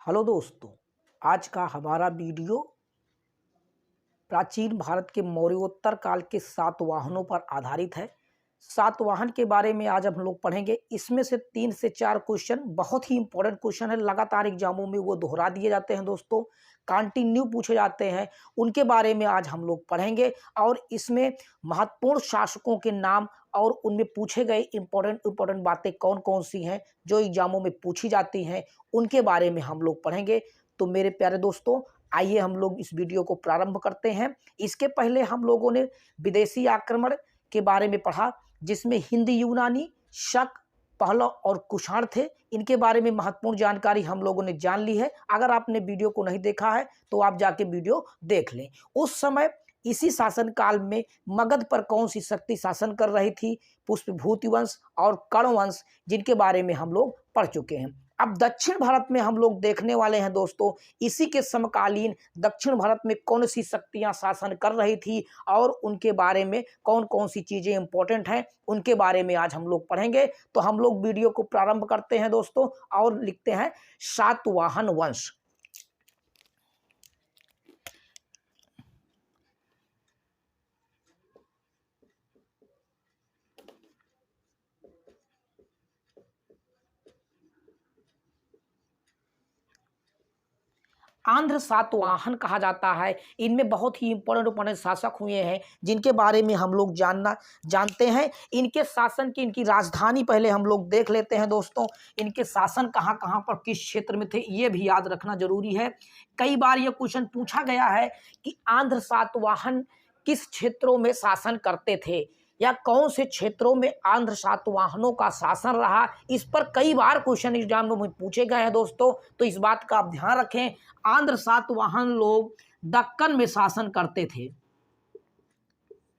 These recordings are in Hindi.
हेलो दोस्तों, आज का हमारा वीडियो प्राचीन भारत के मौर्योत्तर काल के सातवाहनों पर आधारित है। सातवाहन के बारे में आज हम लोग पढ़ेंगे। इसमें से 3 से 4 क्वेश्चन बहुत ही इंपॉर्टेंट क्वेश्चन है, लगातार एग्जामों में वो दोहरा दिए जाते हैं दोस्तों, कंटिन्यू पूछे जाते हैं। उनके बारे में आज हम लोग पढ़ेंगे और इसमें महत्वपूर्ण शासकों के नाम और उनमें पूछे गए इंपॉर्टेंट बातें कौन कौन सी हैं जो एग्जामों में पूछी जाती हैं, उनके बारे में हम लोग पढ़ेंगे। तो मेरे प्यारे दोस्तों, आइए हम लोग इस वीडियो को प्रारंभ करते हैं। इसके पहले हम लोगों ने विदेशी आक्रमण के बारे में पढ़ा, जिसमें हिंद यूनानी, शक, पहलव और कुषाण थे। इनके बारे में महत्वपूर्ण जानकारी हम लोगों ने जान ली है। अगर आपने वीडियो को नहीं देखा है तो आप जाके वीडियो देख लें। उस समय इसी शासन काल में मगध पर कौन सी शक्ति शासन कर रही थी, पुष्पभूति वंश और कर्ण वंश, जिनके बारे में हम लोग पढ़ चुके हैं। अब दक्षिण भारत में हम लोग देखने वाले हैं दोस्तों, इसी के समकालीन दक्षिण भारत में कौन सी शक्तियां शासन कर रही थी और उनके बारे में कौन कौन सी चीजें इंपॉर्टेंट हैं, उनके बारे में आज हम लोग पढ़ेंगे। तो हम लोग वीडियो को प्रारंभ करते हैं दोस्तों और लिखते हैं सातवाहन वंश। आंध्र सातवाहन कहा जाता है। इनमें बहुत ही इंपॉर्टेंट शासक हुए हैं जिनके बारे में हम लोग जानते हैं। इनके शासन की इनकी राजधानी पहले हम लोग देख लेते हैं दोस्तों। इनके शासन कहाँ कहाँ पर किस क्षेत्र में थे, ये भी याद रखना जरूरी है। कई बार ये क्वेश्चन पूछा गया है कि आंध्र सातवाहन किस क्षेत्रों में शासन करते थे या कौन से क्षेत्रों में आंध्र सातवाहनों का शासन रहा। इस पर कई बार क्वेश्चन एग्जाम में पूछे गए हैं दोस्तों, तो इस बात का आप ध्यान रखें। आंध्र सातवाहन लोग दक्कन में शासन करते थे,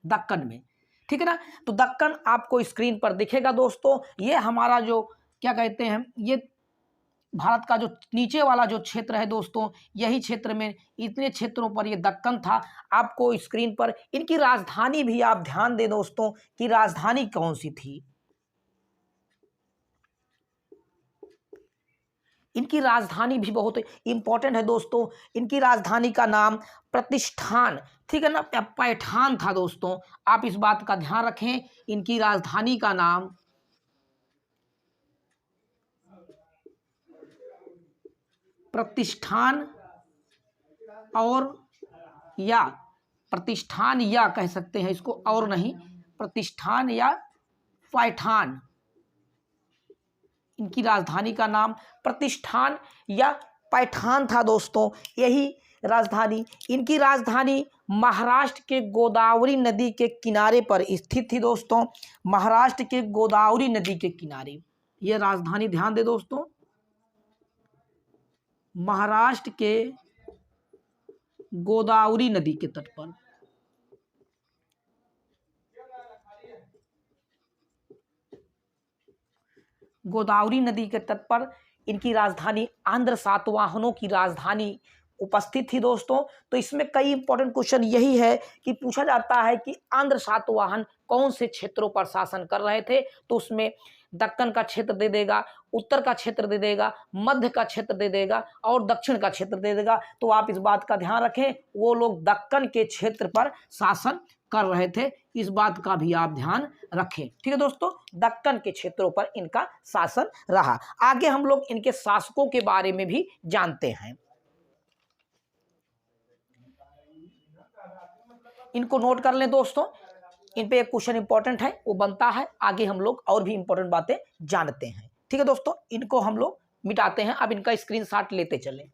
दक्कन में, ठीक है ना। तो दक्कन आपको स्क्रीन पर दिखेगा दोस्तों। ये हमारा जो क्या कहते हैं, ये भारत का जो नीचे वाला जो क्षेत्र है दोस्तों, यही क्षेत्र में, इतने क्षेत्रों पर ये दक्कन था। आपको स्क्रीन पर इनकी राजधानी भी आप ध्यान दें दोस्तों कि राजधानी कौन सी थी। इनकी राजधानी भी बहुत इंपॉर्टेंट है दोस्तों। इनकी राजधानी का नाम प्रतिष्ठान, ठीक है ना, पैठान था दोस्तों। आप इस बात का ध्यान रखें। इनकी राजधानी का नाम प्रतिष्ठान प्रतिष्ठान या कह सकते हैं इसको, और नहीं, प्रतिष्ठान या पैठान। इनकी राजधानी का नाम प्रतिष्ठान या पैठान था दोस्तों। यही राजधानी, इनकी राजधानी महाराष्ट्र के गोदावरी नदी के किनारे पर स्थित थी दोस्तों। महाराष्ट्र के गोदावरी नदी के किनारे यह राजधानी, ध्यान दे दोस्तों, महाराष्ट्र के गोदावरी नदी के तट पर। गोदावरी नदी के तट पर इनकी राजधानी, आंध्र सातवाहनों की राजधानी उपस्थित थी दोस्तों। तो इसमें कई इंपॉर्टेंट क्वेश्चन यही है कि पूछा जाता है कि आंध्र सातवाहन कौन से क्षेत्रों पर शासन कर रहे थे। तो उसमें दक्कन का क्षेत्र दे देगा, उत्तर का क्षेत्र दे देगा, मध्य का क्षेत्र दे देगा और दक्षिण का क्षेत्र दे देगा। तो आप इस बात का ध्यान रखें, वो लोग दक्कन के क्षेत्र पर शासन कर रहे थे, इस बात का भी आप ध्यान रखें, ठीक है दोस्तों। दक्कन के क्षेत्रों पर इनका शासन रहा। आगे हम लोग इनके शासकों के बारे में भी जानते हैं। इनको नोट कर लें दोस्तों, इन पे एक क्वेश्चन इंपॉर्टेंट है, वो बनता है। आगे हम लोग और भी इंपॉर्टेंट बातें जानते हैं, ठीक है दोस्तों। इनको हम लोग मिटाते हैं, अब इनका स्क्रीनशॉट लेते चलें।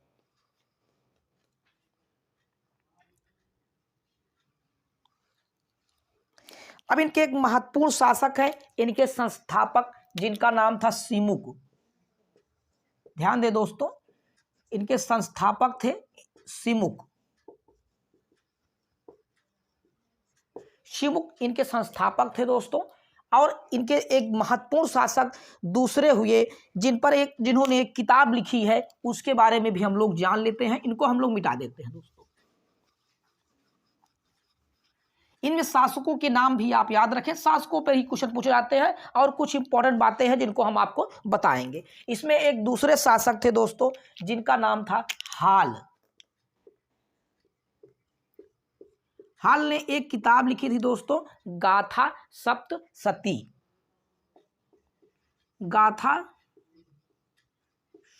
अब इनके एक महत्वपूर्ण शासक है, इनके संस्थापक, जिनका नाम था सिमुक। ध्यान दे दोस्तों, इनके संस्थापक थे सिमुक। सिमुक इनके संस्थापक थे दोस्तों। और इनके एक महत्वपूर्ण शासक दूसरे हुए, जिन्होंने एक किताब लिखी है, उसके बारे में भी हम लोग जान लेते हैं। इनको हम लोग मिटा देते हैं दोस्तों। इनमें शासकों के नाम भी आप याद रखें, शासकों पर ही क्वेश्चन पूछे जाते हैं और कुछ इंपॉर्टेंट बातें हैं जिनको हम आपको बताएंगे। इसमें एक दूसरे शासक थे दोस्तों जिनका नाम था हाल। हाल ने एक किताब लिखी थी दोस्तों, गाथा सप्तशती। गाथा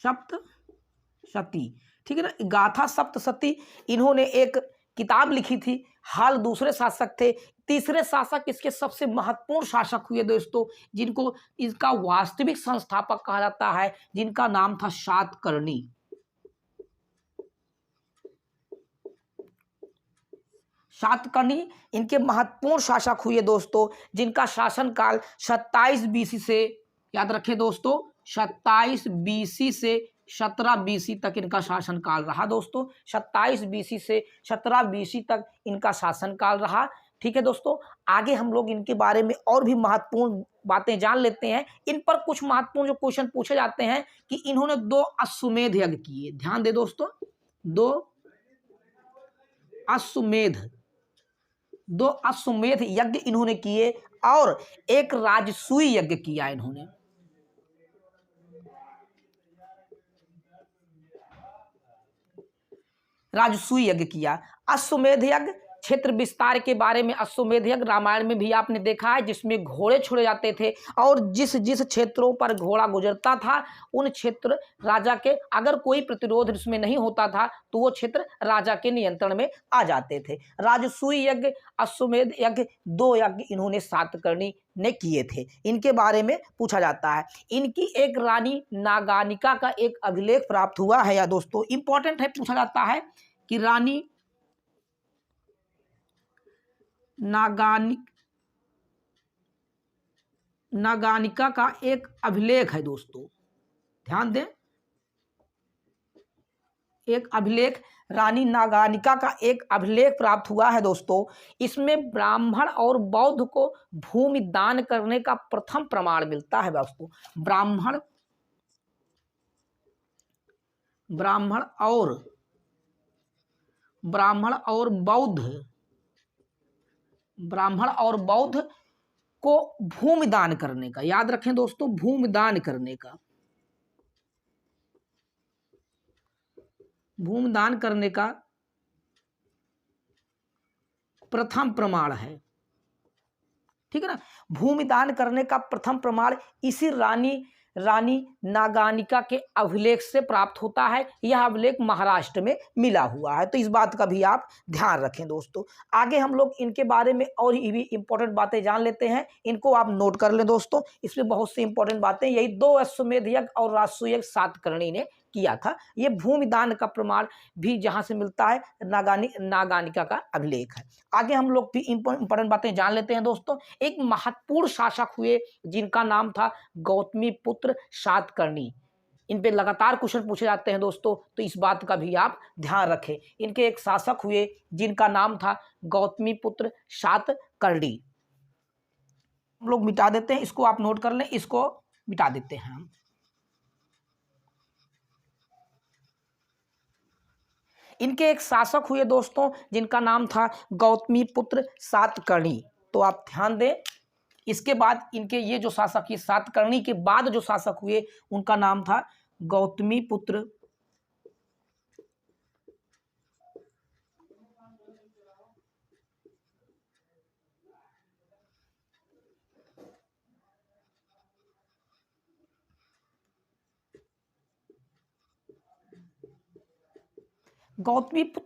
सप्तशती, ठीक है ना, गाथा सप्तशती इन्होंने एक किताब लिखी थी। हाल दूसरे शासक थे। तीसरे शासक इसके सबसे महत्वपूर्ण शासक हुए दोस्तों, जिनको इसका वास्तविक संस्थापक कहा जाता है, जिनका नाम था सातकर्णी। सातकर्णी इनके महत्वपूर्ण शासक हुए दोस्तों, जिनका शासनकाल 27 बीसी से, याद रखें दोस्तों, 27 बीसी से 17 बीसी तक इनका शासनकाल रहा दोस्तों। 27 बीसी से 17 बीसी तक इनका शासनकाल रहा। ठीक है दोस्तों, आगे हम लोग इनके बारे में और भी महत्वपूर्ण बातें जान लेते हैं। इन पर कुछ महत्वपूर्ण जो क्वेश्चन पूछे जाते हैं कि इन्होंने 2 अश्वमेध यज्ञ किए। ध्यान दे दोस्तों, 2 अश्वमेध यज्ञ इन्होंने किए और एक राजसूय यज्ञ किया इन्होंने। राजसूय यज्ञ किया। अश्वमेध यज्ञ क्षेत्र विस्तार के बारे में, अश्वमेध यज्ञ रामायण में भी आपने देखा है, जिसमें घोड़े छोड़े जाते थे और जिस जिस क्षेत्रों पर घोड़ा गुजरता था उन क्षेत्र राजा के, अगर कोई प्रतिरोध इसमें नहीं होता था तो वो क्षेत्र राजा के नियंत्रण में आ जाते थे। राजसूय यज्ञ, अश्वमेध यज्ञ, 2 यज्ञ इन्होंने सातकर्णी ने किए थे। इनके बारे में पूछा जाता है। इनकी एक रानी नागानिका का एक अभिलेख प्राप्त हुआ है या दोस्तों, इंपॉर्टेंट है, पूछा जाता है कि रानी नागानिका का एक अभिलेख है दोस्तों, ध्यान दें, एक अभिलेख, रानी नागानिका का एक अभिलेख प्राप्त हुआ है दोस्तों। इसमें ब्राह्मण और बौद्ध को भूमि दान करने का प्रथम प्रमाण मिलता है दोस्तों। ब्राह्मण और बौद्ध को भूमि दान करने का, याद रखें दोस्तों, भूमि दान करने का प्रथम प्रमाण है। ठीक है ना, भूमि दान करने का प्रथम प्रमाण इसी रानी नागानिका के अभिलेख से प्राप्त होता है। यह अभिलेख महाराष्ट्र में मिला हुआ है, तो इस बात का भी आप ध्यान रखें दोस्तों। आगे हम लोग इनके बारे में और भी इंपॉर्टेंट बातें जान लेते हैं, इनको आप नोट कर लें दोस्तों। इसमें बहुत सी इंपॉर्टेंट बातें, यही 2 अश्वमेध यज्ञ और राजसूय यज्ञ सातकर्णी ने किया था। ये भूमि दान का प्रमाण भी जहां से मिलता है, नागानिका का अभिलेख है। आगे हम लोग भी इंपॉर्टेंट बातें जान लेते हैं दोस्तों। एक महत्वपूर्ण शासक हुए जिनका नाम था गौतमी पुत्र सातकर्णी। इन पे लगातार क्वेश्चन पूछे जाते हैं दोस्तों, तो इस बात का भी आप ध्यान रखें। इनके एक शासक हुए जिनका नाम था गौतमी पुत्र सातकर्णी। हम लोग मिटा देते हैं, इसको आप नोट कर लें, इसको मिटा देते हैं हम। इनके एक शासक हुए दोस्तों जिनका नाम था गौतमी पुत्र सातकर्णी। तो आप ध्यान दें, इसके बाद इनके ये जो शासक, ये सातकर्णी के बाद जो शासक हुए उनका नाम था गौतमी पुत्र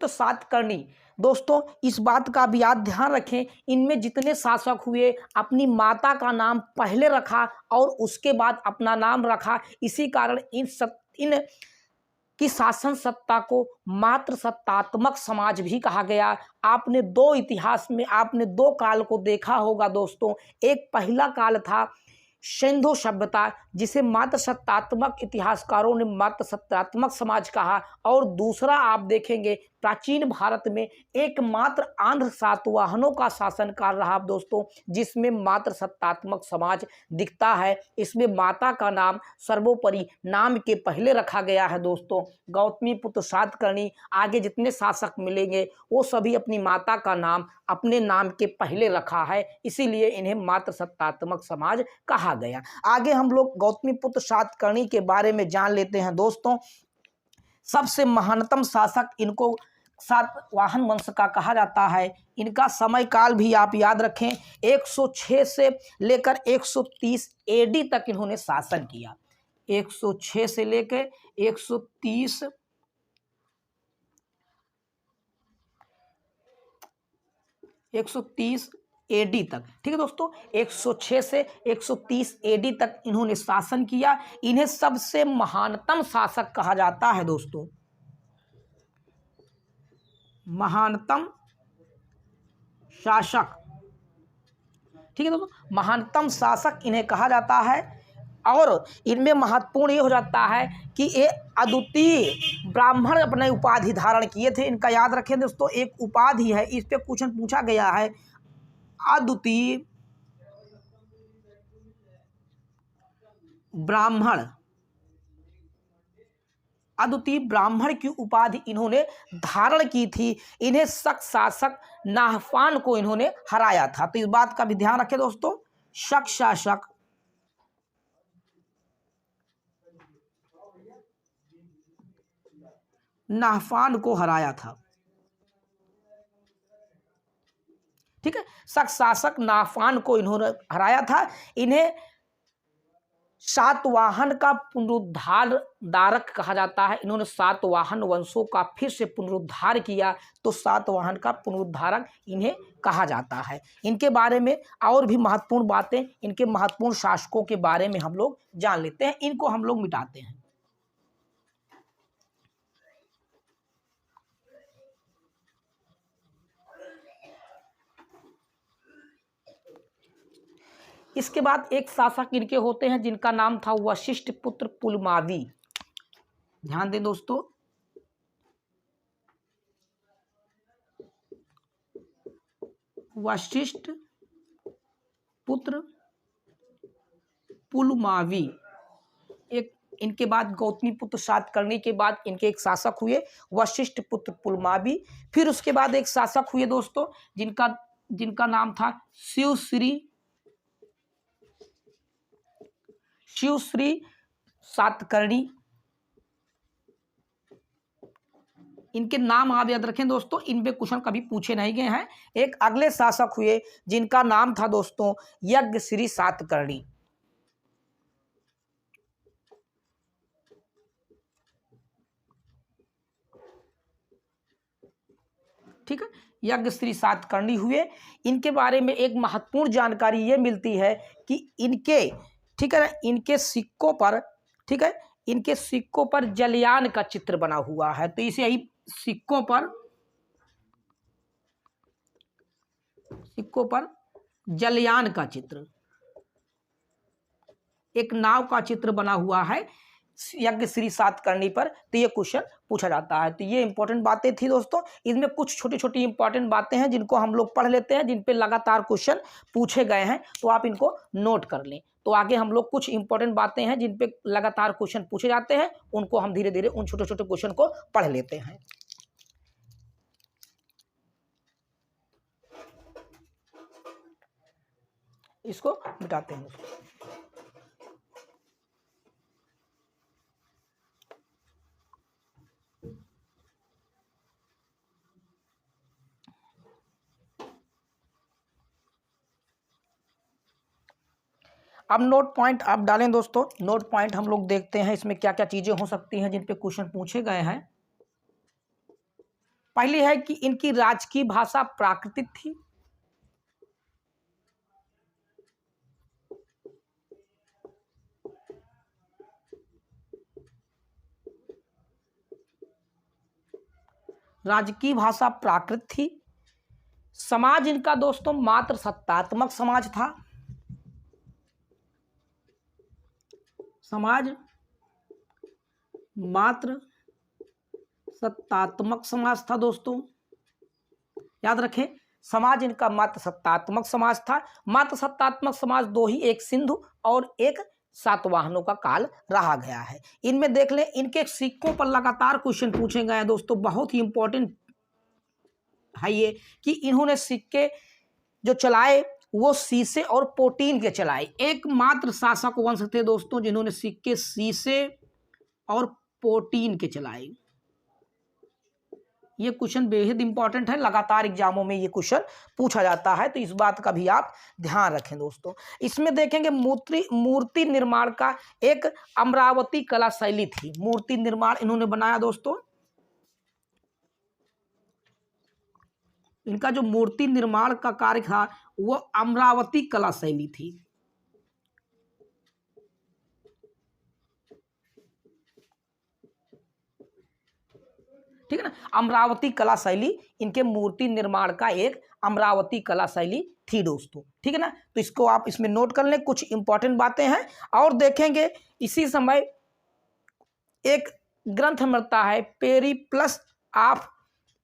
सातकर्णी। दोस्तों इस बात का भी आप ध्यान रखें, इनमें जितने शासक हुए अपनी माता का नाम पहले रखा और उसके बाद अपना नाम रखा। इसी कारण इन की शासन सत्ता को मात्र सत्तात्मक समाज भी कहा गया। आपने 2 इतिहास में आपने 2 काल को देखा होगा दोस्तों। एक पहला काल था सिंधु सभ्यता, जिसे मात्र सत्तात्मक इतिहासकारों ने मात्र सत्तात्मक समाज कहा, और दूसरा आप देखेंगे प्राचीन भारत में एकमात्र आंध्र सातवाहनों का शासनकाल रहा दोस्तों, जिसमें मात्र सत्तात्मक समाज दिखता है। इसमें माता का नाम सर्वोपरि नाम के पहले रखा गया है दोस्तों। गौतमीपुत्र सातकर्णी, आगे जितने शासक मिलेंगे वो सभी अपनी माता का नाम अपने नाम के पहले रखा है, इसीलिए इन्हें मात्र सत्तात्मक समाज कहा गया। आगे हम लोग गौतमीपुत्र सातकर्णी के बारे में जान लेते हैं दोस्तों। सबसे महानतम शासक इनको सातवाहन वंश का कहा जाता है। इनका समय काल भी आप याद रखें, 106 से लेकर 130 एडी तक इन्होंने शासन किया। 106 से लेकर 130 एडी तक, ठीक है दोस्तों। 106 से 130 एडी तक इन्होंने शासन किया। इन्हें सबसे महानतम शासक कहा जाता है दोस्तों, महानतम शासक, ठीक है दोस्तों। महानतम शासक इन्हें कहा जाता है। और इनमें महत्वपूर्ण ये हो जाता है कि ये अद्वितीय ब्राह्मण अपने उपाधि धारण किए थे। इनका याद रखें दोस्तों, एक उपाधि है, इस पे क्वेश्चन पूछा गया है। अद्वितीय ब्राह्मण, अद्वितीय ब्राह्मण की उपाधि इन्होंने धारण की थी। इन्हें शक शासक नाहपान को इन्होंने हराया था, तो इस बात का भी ध्यान रखें दोस्तों। शक शासक नाहपान को हराया था, ठीक है। शक शासक नाहपान को इन्होंने हराया था। इन्हें सातवाहन का पुनरुद्धार दारक कहा जाता है। इन्होंने सातवाहन वंशों का फिर से पुनरुद्धार किया, तो सातवाहन का पुनरुद्धारक इन्हें कहा जाता है। इनके बारे में और भी महत्वपूर्ण बातें, इनके महत्वपूर्ण शासकों के बारे में हम लोग जान लेते हैं। इनको हम लोग मिटाते हैं। इसके बाद एक शासक इनके होते हैं जिनका नाम था वशिष्ठ पुत्र पुलमावी। ध्यान दें दोस्तों, वशिष्ठ पुत्र पुलमावी। एक इनके बाद गौतमीपुत्र सातकर्णी के बाद इनके एक शासक हुए वशिष्ठ पुत्र पुलमावी। फिर उसके बाद एक शासक हुए दोस्तों जिनका नाम था शिवश्री सातकर्णी। इनके नाम आप याद रखें दोस्तों, इनपे क्वेश्चन कभी पूछे नहीं गए हैं। एक अगले शासक हुए जिनका नाम था दोस्तों यज्ञश्री सातकर्णी, ठीक है। यज्ञश्री सातकर्णी हुए। इनके बारे में एक महत्वपूर्ण जानकारी ये मिलती है कि इनके, ठीक है ना, इनके सिक्कों पर, ठीक है, इनके सिक्कों पर जलयान का चित्र बना हुआ है। तो इसे यही सिक्कों पर जलयान का चित्र, एक नाव का चित्र बना हुआ है यज्ञश्री सातकर्णी पर। तो ये क्वेश्चन पूछा जाता है। तो ये इंपॉर्टेंट बातें थी दोस्तों। इसमें कुछ छोटी छोटी इंपॉर्टेंट बातें हैं जिनको हम लोग पढ़ लेते हैं, जिन पे लगातार क्वेश्चन पूछे गए हैं, तो आप इनको नोट कर लें। तो आगे हम लोग कुछ इंपॉर्टेंट बातें हैं जिन पे लगातार क्वेश्चन पूछे जाते हैं, उनको हम धीरे धीरे उन छोटे छोटे क्वेश्चन को पढ़ लेते हैं। इसको मिटाते हैं। अब नोट पॉइंट आप डालें दोस्तों। नोट पॉइंट हम लोग देखते हैं इसमें क्या क्या चीजें हो सकती हैं जिन पे क्वेश्चन पूछे गए हैं। पहली है कि इनकी राजकीय भाषा प्राकृत थी। राजकीय भाषा प्राकृत थी। समाज इनका दोस्तों मात्र सत्तात्मक समाज था। समाज मात्र सत्तात्मक समाज था दोस्तों, याद रखें, समाज इनका मात्र सत्तात्मक समाज था। मात्र सत्तात्मक समाज दो ही, एक सिंधु और एक सातवाहनों का काल रहा गया है। इनमें देख लें, इनके सिक्कों पर लगातार क्वेश्चन पूछे गए हैं दोस्तों, बहुत ही इंपॉर्टेंट है ये कि इन्होंने सिक्के जो चलाए वो शीशे और प्रोटीन के चलाए। एकमात्र शासक वंश थे दोस्तों जिन्होंने सिक्के शीशे और प्रोटीन के चलाए। ये क्वेश्चन बेहद इंपॉर्टेंट है, लगातार एग्जामों में ये क्वेश्चन पूछा जाता है, तो इस बात का भी आप ध्यान रखें दोस्तों। इसमें देखेंगे मूर्ति निर्माण का एक अमरावती कला शैली थी। मूर्ति निर्माण इन्होंने बनाया दोस्तों, इनका जो मूर्ति निर्माण का कार्य था वो अमरावती कला शैली थी। ठीक है ना, अमरावती कला शैली इनके मूर्ति निर्माण का एक अमरावती कला शैली थी दोस्तों। ठीक है ना, तो इसको आप इसमें नोट कर लें, कुछ इंपॉर्टेंट बातें हैं। और देखेंगे इसी समय एक ग्रंथ मिलता है पेरिप्लस ऑफ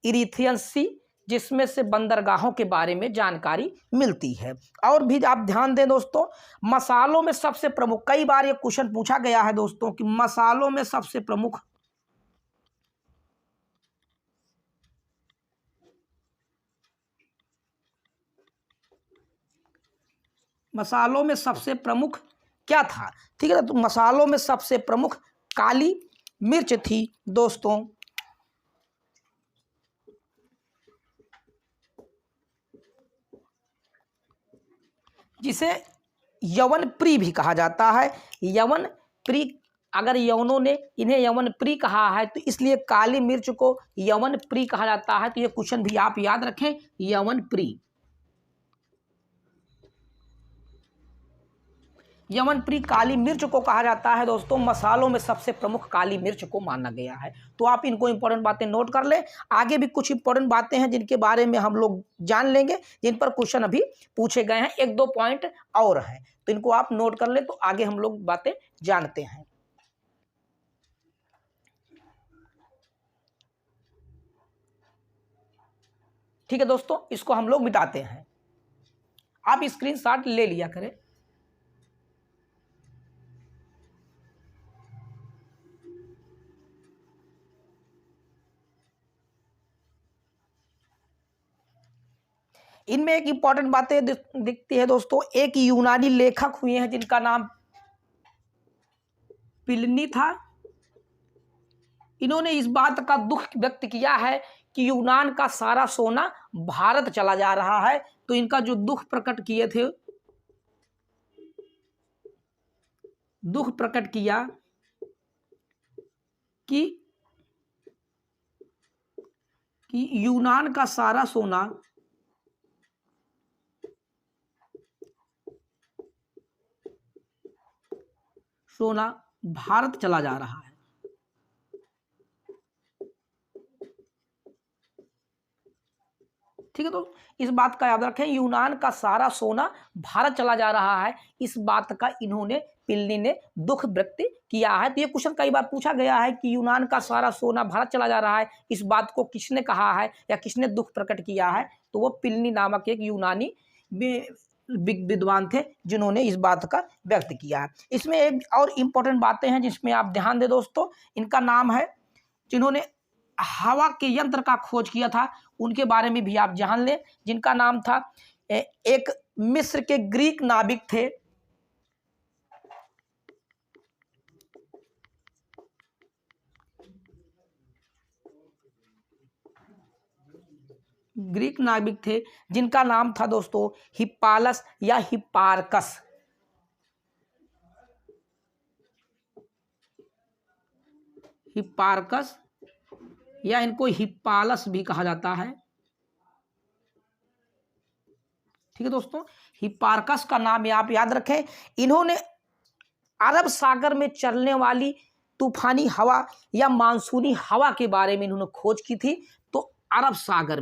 इरिथ्रियन सी, जिसमें से बंदरगाहों के बारे में जानकारी मिलती है। और भी आप ध्यान दें दोस्तों, मसालों में सबसे प्रमुख, कई बार ये क्वेश्चन पूछा गया है दोस्तों कि मसालों में सबसे प्रमुख मसालों में सबसे प्रमुख क्या था। ठीक है ना, तो मसालों में सबसे प्रमुख काली मिर्च थी दोस्तों, जिसे यवन प्री भी कहा जाता है। यवन प्री, अगर यवनों ने इन्हें यवन प्री कहा है तो इसलिए काली मिर्च को यवन प्री कहा जाता है। तो ये क्वेश्चन भी आप याद रखें, यवन प्री। यवन प्री काली मिर्च को कहा जाता है दोस्तों, मसालों में सबसे प्रमुख काली मिर्च को माना गया है। तो आप इनको इंपॉर्टेंट बातें नोट कर लें। आगे भी कुछ इंपॉर्टेंट बातें हैं जिनके बारे में हम लोग जान लेंगे, जिन पर क्वेश्चन अभी पूछे गए हैं। एक दो पॉइंट और हैं, तो इनको आप नोट कर लें, तो आगे हम लोग बातें जानते हैं। ठीक है दोस्तों, इसको हम लोग मिटाते हैं। आप स्क्रीनशॉट ले लिया करें। इनमें एक इंपॉर्टेंट बातें दिखती है दोस्तों। एक यूनानी लेखक हुए हैं जिनका नाम प्लिनी था। इन्होंने इस बात का दुख व्यक्त किया है कि यूनान का सारा सोना भारत चला जा रहा है। तो इनका जो दुख प्रकट किए थे, दुख प्रकट किया कि यूनान का सारा सोना भारत चला जा रहा है। ठीक है, तो इस बात का याद रखें, यूनान का सारा सोना भारत चला जा रहा है, इस बात का इन्होंने, प्लिनी ने दुख व्यक्त किया है। तो ये क्वेश्चन कई बार पूछा गया है कि यूनान का सारा सोना भारत चला जा रहा है, इस बात को किसने कहा है या किसने दुख प्रकट किया है। तो वो प्लिनी नामक एक यूनानी विद्वान थे जिन्होंने इस बात का व्यक्त किया है। इसमें एक और इम्पोर्टेंट बातें हैं जिसमें आप ध्यान दें दोस्तों। इनका नाम है, जिन्होंने हवा के यंत्र का खोज किया था, उनके बारे में भी आप जान लें, जिनका नाम था, एक मिस्र के ग्रीक नाविक थे, ग्रीक नाविक थे जिनका नाम था दोस्तों हिप्पालस या हिप्पारकस। हिप्पारकस या इनको हिप्पालस भी कहा जाता है। ठीक है दोस्तों, हिप्पारकस का नाम आप याद रखें। इन्होंने अरब सागर में चलने वाली तूफानी हवा या मानसूनी हवा के बारे में इन्होंने खोज की थी। तो अरब सागर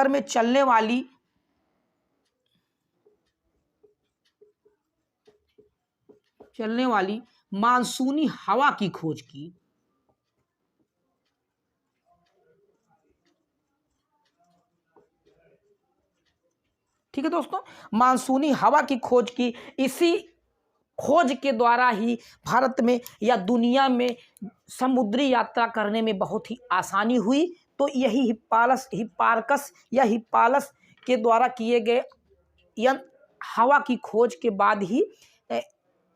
में चलने वाली चलने वाली मानसूनी हवा की खोज की? ठीक है दोस्तों, मानसूनी हवा की खोज की। इसी खोज के द्वारा ही भारत में या दुनिया में समुद्री यात्रा करने में बहुत ही आसानी हुई। तो यही हिप्पारकस या हिप्पालस के द्वारा किए गए हवा की खोज के बाद ही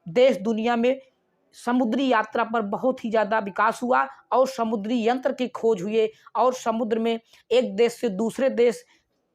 देश दुनिया में समुद्री यात्रा पर बहुत ही ज़्यादा विकास हुआ और समुद्री यंत्र की खोज हुए और समुद्र में एक देश से दूसरे देश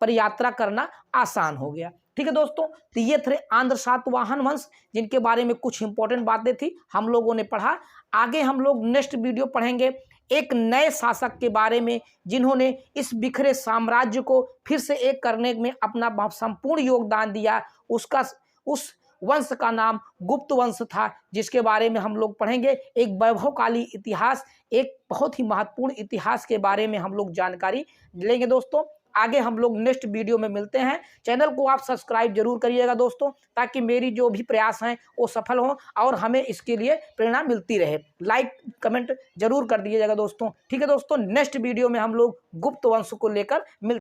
पर यात्रा करना आसान हो गया। ठीक है दोस्तों, तो ये थे आंध्र सातवाहन वंश, जिनके बारे में कुछ इंपॉर्टेंट बातें थी हम लोगों ने पढ़ा। आगे हम लोग नेक्स्ट वीडियो पढ़ेंगे एक नए शासक के बारे में, जिन्होंने इस बिखरे साम्राज्य को फिर से एक करने में अपना संपूर्ण योगदान दिया। उस वंश का नाम गुप्त वंश था, जिसके बारे में हम लोग पढ़ेंगे। एक वैभवशाली इतिहास, एक बहुत ही महत्वपूर्ण इतिहास के बारे में हम लोग जानकारी लेंगे दोस्तों। आगे हम लोग नेक्स्ट वीडियो में मिलते हैं। चैनल को आप सब्सक्राइब जरूर करिएगा दोस्तों, ताकि मेरी जो भी प्रयास हैं वो सफल हों और हमें इसके लिए प्रेरणा मिलती रहे। लाइक कमेंट जरूर कर दीजिएगा दोस्तों। ठीक है दोस्तों, नेक्स्ट वीडियो में हम लोग गुप्त वंश को लेकर मिलते हैं।